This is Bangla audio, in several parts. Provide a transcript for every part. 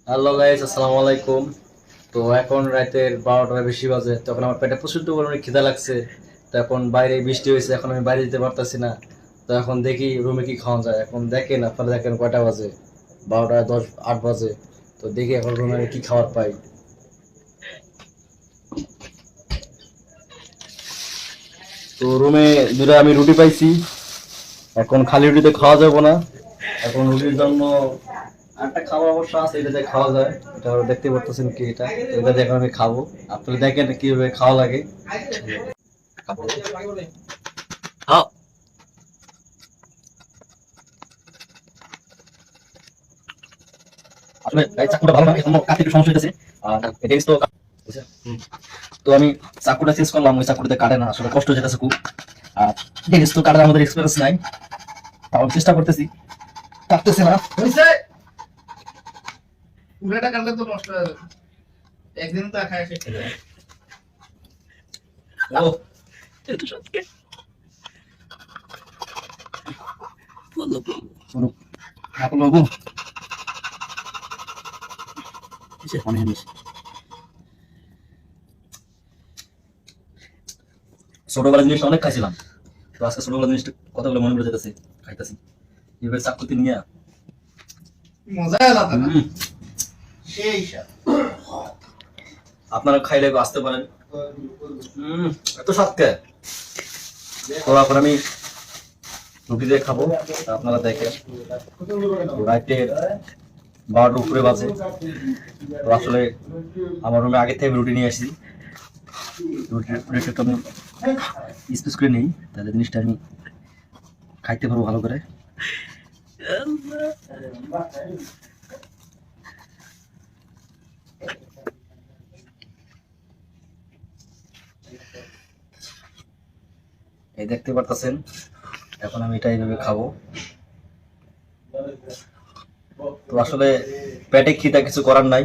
হ্যালো গাইস, আসসালামু আলাইকুম। তো এখন রাতের 12টার বেশি বাজে। তখন আমার পেটে প্রচন্ড পরিমাণে খিদা লাগছে। তো এখন বাইরে বৃষ্টি হয়েছে, এখন আমি বাইরে যেতে পারতেছি না। তো এখন দেখি রুমে কি খাওয়া যায়। এখন দেখেন, আপনারা দেখেন কয়টা বাজে, 12:10, 8 বাজে। তো দেখি এখন রুমে আমি কি খাবার পাই। তো রুমে দুটো আমি রুটি পাইছি। এখন খালি রুটিতে খাওয়া যাবে না। এখন রুটির জন্য আরেকটা খাবার অবশ্য আছে, এটাতে খাওয়া যায়। এটা দেখতে পারতেছেন কি, এটা এটা দিয়ে এখন আমি খাবো। আপনারা দেখেন কিভাবে খাওয়া লাগে। খাবো। খাও। আসলে এই চাকুটা ভালো না, এখন কাটতে একটু সমস্যা হইতেছে। আর এটা তো বুঝছেন? তো আমি চাকুটা চেঞ্জ করলাম, ওই চাকুটাতে কাটে না, আসলে কষ্ট যেতেছে খুব। আর ডেনিস তো কাটার আমাদের এক্সপিরিয়েন্স নাই, তাও চেষ্টা করতেছি, কাটতেছে না। পুরোটা কাটলে তো নষ্ট হয়ে যাবে। একদিন তো খায় শেষ হয়ে যাবে। ও এটা সত্যি বলো বলো আপনি বাবু কিসে অনেক জিনিস। ছোটবেলার জিনিসটা অনেক খাইছিলাম, তো আজকে ছোটবেলার জিনিসটা কতগুলো মনে পড়ে যেতেছে, খাইতেছি এবার চাকুতি নিয়ে। মজা আলাদা না? সেই স্বাদ। আপনারা খাইলে আসতে পারেন। এত স্বাদ কে। তো এখন আমি রুটি দিয়ে খাবো। আপনারা দেখেন রাইটের 12টার উপরে বাজে। তো আসলে আমার রুমে আগে থেকে আমি রুটি নিয়ে আসছি। রুটিটা আমি স্পেস করে নিই, তাহলে জিনিসটা আমি খাইতে পারবো ভালো করে। এই দেখতে পারতেছেন, এখন আমি এটা এইভাবে খাবো। তো আসলে পেটে খিদা, কিছু করার নাই।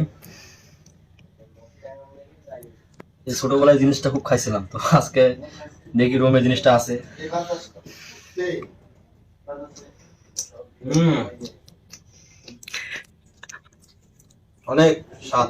এই ছোটবেলায় জিনিসটা খুব খাইছিলাম, তো আজকে দেখি রুমে জিনিসটা আছে। হম, অনেক স্বাদ।